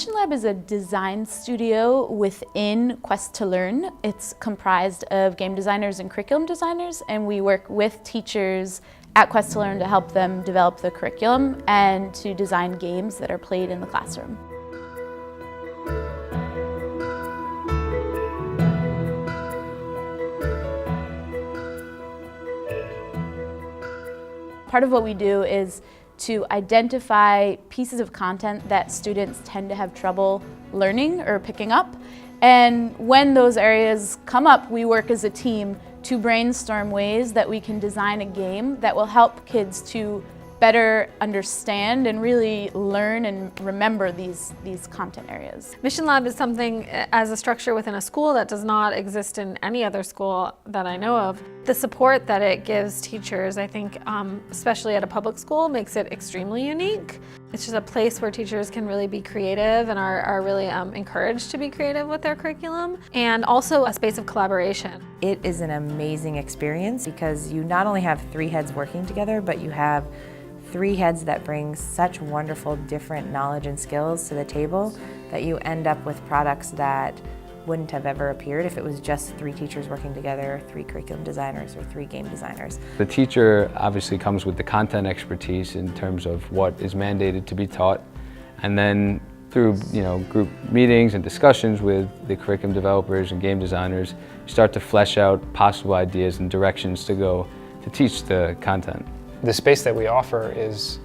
Mission Lab is a design studio within Quest to Learn. It's comprised of game designers and curriculum designers, and we work with teachers at Quest to Learn to help them develop the curriculum and to design games that are played in the classroom. Part of what we do is to identify pieces of content that students tend to have trouble learning or picking up. And when those areas come up, we work as a team to brainstorm ways that we can design a game that will help kids to better understand and really learn and remember these content areas. Mission Lab is something as a structure within a school that does not exist in any other school that I know of. The support that it gives teachers, I think, especially at a public school, makes it extremely unique. It's just a place where teachers can really be creative and are really encouraged to be creative with their curriculum, and also a space of collaboration. It is an amazing experience because you not only have three heads working together, but you have three heads that bring such wonderful different knowledge and skills to the table that you end up with products that wouldn't have ever appeared if it was just three teachers working together, three curriculum designers, or three game designers. The teacher obviously comes with the content expertise in terms of what is mandated to be taught, and then through group meetings and discussions with the curriculum developers and game designers, start to flesh out possible ideas and directions to go to teach the content. The space that we offer is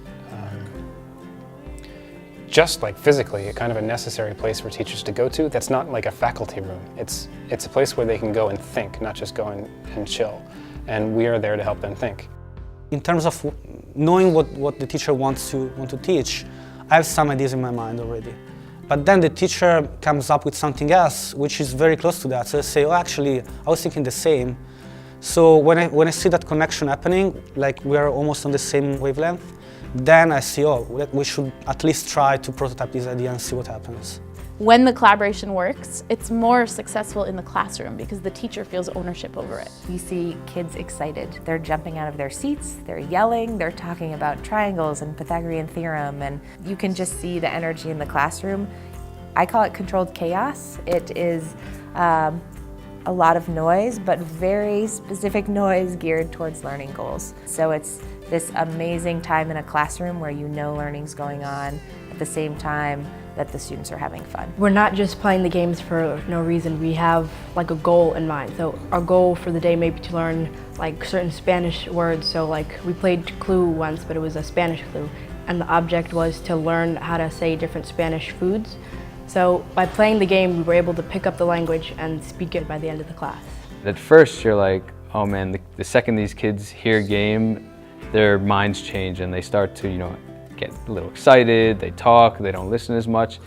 just like physically kind of a necessary place for teachers to go to. That's not like a faculty room. It's a place where they can go and think, not just go and chill. And we are there to help them think. In terms of knowing what the teacher wants to teach, I have some ideas in my mind already. But then the teacher comes up with something else which is very close to that. So I say, oh, actually, I was thinking the same. So when I see that connection happening, like we are almost on the same wavelength, then I see, oh, we should at least try to prototype this idea and see what happens. When the collaboration works, it's more successful in the classroom because the teacher feels ownership over it. You see kids excited. They're jumping out of their seats, they're yelling, they're talking about triangles and Pythagorean theorem, and you can just see the energy in the classroom. I call it controlled chaos. It is a lot of noise, but very specific noise geared towards learning goals. So it's this amazing time in a classroom where you know learning's going on at the same time that the students are having fun. We're not just playing the games for no reason. We have like a goal in mind. So our goal for the day may be to learn like certain Spanish words. So like we played Clue once, but it was a Spanish Clue. And the object was to learn how to say different Spanish foods. So by playing the game, we were able to pick up the language and speak it by the end of the class. At first, you're like, oh man, the second these kids hear game, their minds change and they start to, get a little excited, they talk, they don't listen as much.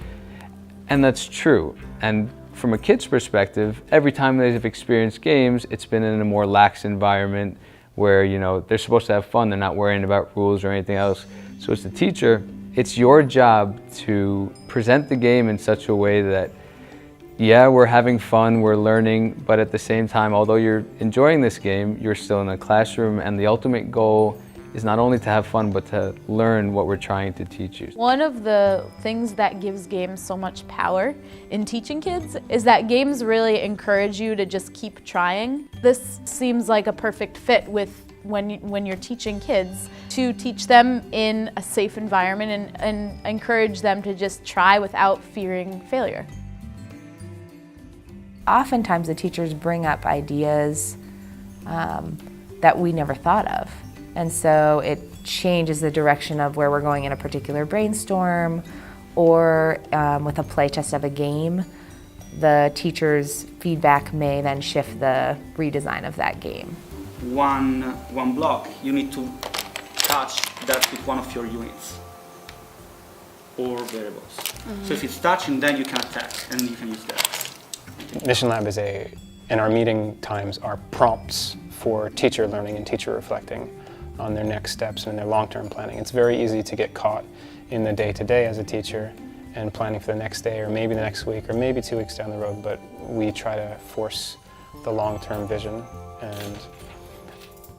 And that's true. And from a kid's perspective, every time they've experienced games, it's been in a more lax environment where, they're supposed to have fun, they're not worrying about rules or anything else. So as the teacher, it's your job to present the game in such a way that, yeah, we're having fun, we're learning, but at the same time, although you're enjoying this game, you're still in a classroom, and the ultimate goal is not only to have fun, but to learn what we're trying to teach you. One of the things that gives games so much power in teaching kids is that games really encourage you to just keep trying. This seems like a perfect fit with when you're teaching kids, to teach them in a safe environment and encourage them to just try without fearing failure. Oftentimes the teachers bring up ideas that we never thought of. And so it changes the direction of where we're going in a particular brainstorm, or with a playtest of a game, the teacher's feedback may then shift the redesign of that game. One block, you need to touch that with one of your units or variables. So if it's touching, then you can attack and you can use that. Mission Lab is in our meeting times, are prompts for teacher learning and teacher reflecting on their next steps and their long-term planning. It's very easy to get caught in the day-to-day as a teacher and planning for the next day or maybe the next week or maybe 2 weeks down the road, but we try to force the long-term vision. And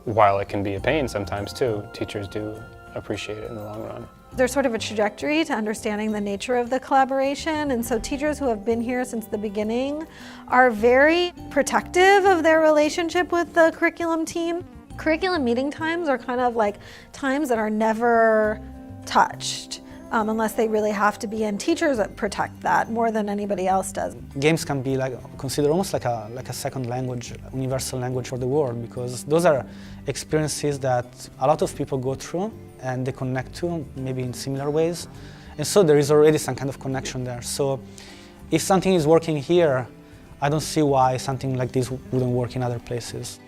while it can be a pain sometimes too, teachers do appreciate it in the long run. There's sort of a trajectory to understanding the nature of the collaboration, and so teachers who have been here since the beginning are very protective of their relationship with the curriculum team. Curriculum meeting times are kind of like times that are never touched unless they really have to be, and teachers protect that more than anybody else does. Games can be considered almost like a second language, universal language for the world, because those are experiences that a lot of people go through and they connect to, maybe in similar ways. And so there is already some kind of connection there. So if something is working here, I don't see why something like this wouldn't work in other places.